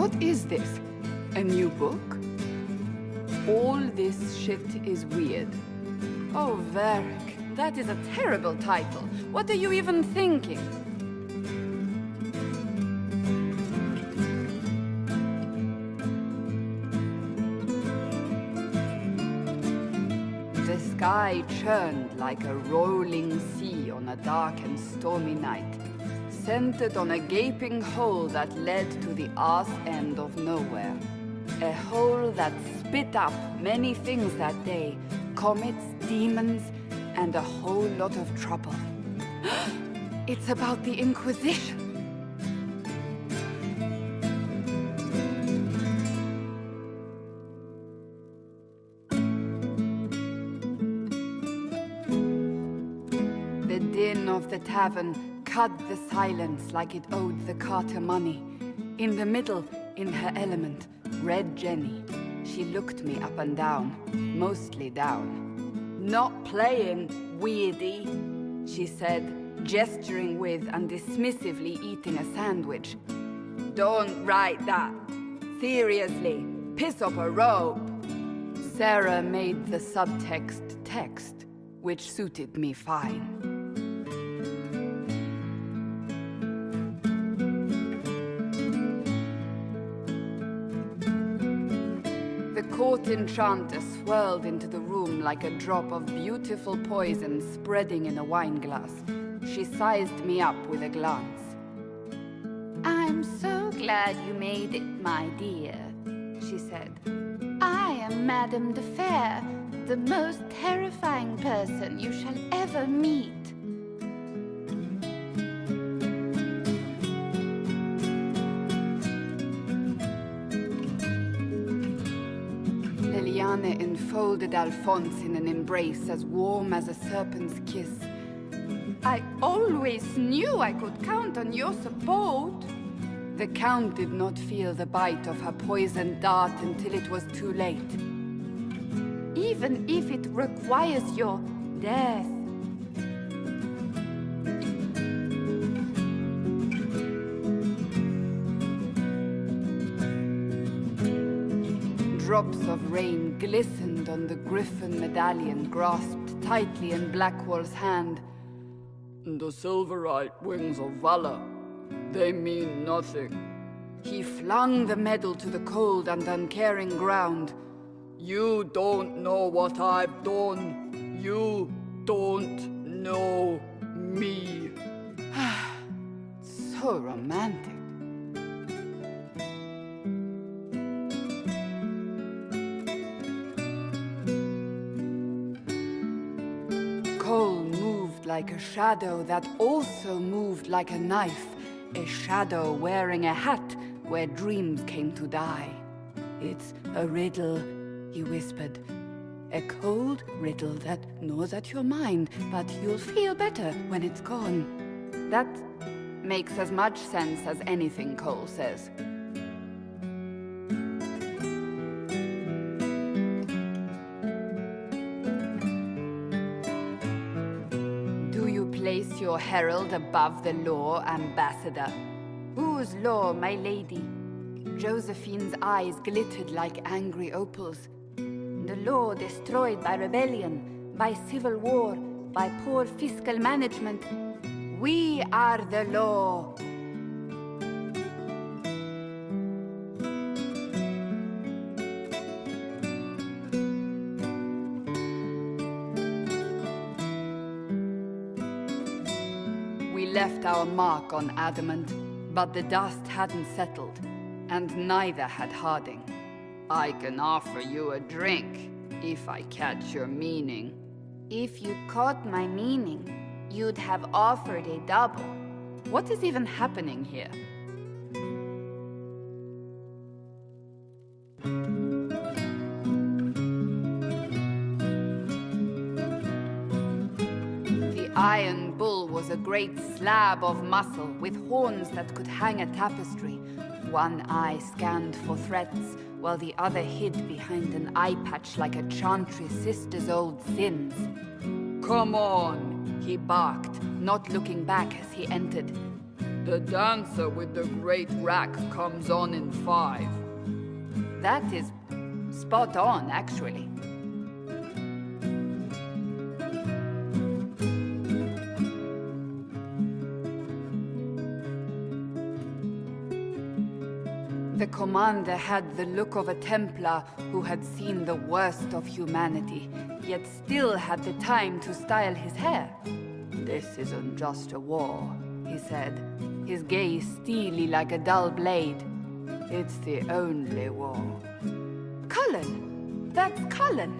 What is this? A new book? All this shit is weird. Oh, Varric, that is a terrible title. What are you even thinking? The sky churned like a rolling sea on a dark and stormy night, centered on a gaping hole that led to the arse end of nowhere. A hole that spit up many things that day, comets, demons, and a whole lot of trouble. It's about the Inquisition. The din of the tavern cut the silence like it owed the carter money. In the middle, in her element, Red Jenny. She looked me up and down, mostly down. "Not playing, weirdy," she said, gesturing with and dismissively eating a sandwich. "Don't write that. Seriously, piss up a rope." Sarah made the subtext text, which suited me fine. The court enchanter swirled into the room like a drop of beautiful poison spreading in a wineglass. She sized me up with a glance. "I'm so glad you made it, my dear," she said. "I am Madame de Fair, the most terrifying person you shall ever meet." Liliane enfolded Alphonse in an embrace as warm as a serpent's kiss. "I always knew I could count on your support." The Count did not feel the bite of her poisoned dart until it was too late. "Even if it requires your death." Drops of rain glistened on the griffin medallion grasped tightly in Blackwall's hand. "The silverite wings of valor, they mean nothing." He flung the medal to the cold and uncaring ground. "You don't know what I've done. You don't know me." So romantic. Cole moved like a shadow that also moved like a knife. A shadow wearing a hat where dreams came to die. "It's a riddle," he whispered. "A cold riddle that gnaws at your mind, but you'll feel better when it's gone." That makes as much sense as anything Cole says. "Do you place your herald above the law, ambassador?" "Whose law, my lady?" Josephine's eyes glittered like angry opals. "The law destroyed by rebellion, by civil war, by poor fiscal management. We are the law." We left our mark on adamant, but the dust hadn't settled, and neither had Harding. "I can offer you a drink, if I catch your meaning." "If you caught my meaning, you'd have offered a double." What is even happening here? The Iron Bull was a great slab of muscle with horns that could hang a tapestry. One eye scanned for threats, while the other hid behind an eye patch like a chantry sister's old sins. "Come on," he barked, not looking back as he entered. The dancer with the great rack comes on in 5. That is spot on, actually. The commander had the look of a Templar who had seen the worst of humanity, yet still had the time to style his hair. "This isn't just a war," he said, his gaze steely like a dull blade. "It's the only war." Cullen! That's Cullen!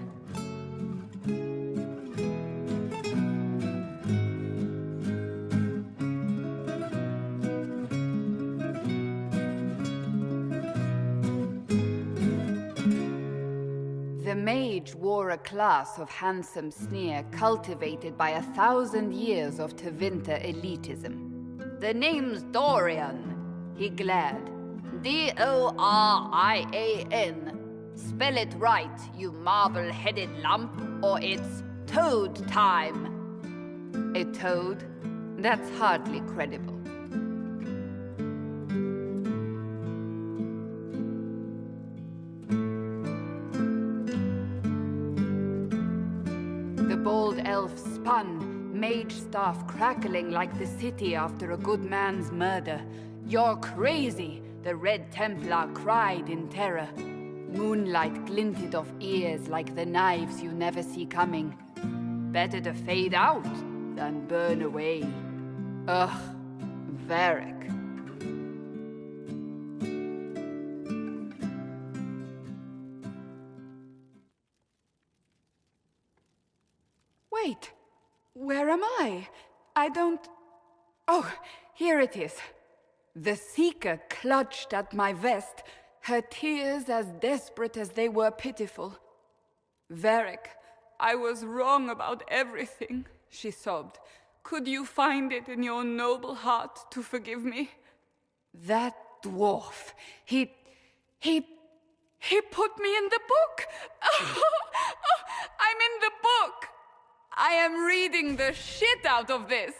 The mage wore a class of handsome sneer cultivated by 1,000 years of Tevinter elitism. "The name's Dorian," he glared. D-O-R-I-A-N. Spell it right, you marble-headed lump, or it's toad time. A toad? That's hardly credible. The bold elf spun, mage staff crackling like the city after a good man's murder. "You're crazy!" the Red Templar cried in terror. Moonlight glinted off ears like the knives you never see coming. Better to fade out than burn away. Ugh, Varric. Wait, where am I? I don't... Oh, here it is. The Seeker clutched at my vest, her tears as desperate as they were pitiful. "Varric, I was wrong about everything," she sobbed. "Could you find it in your noble heart to forgive me?" That dwarf, he put me in the book! I'm in the book! I am reading the shit out of this!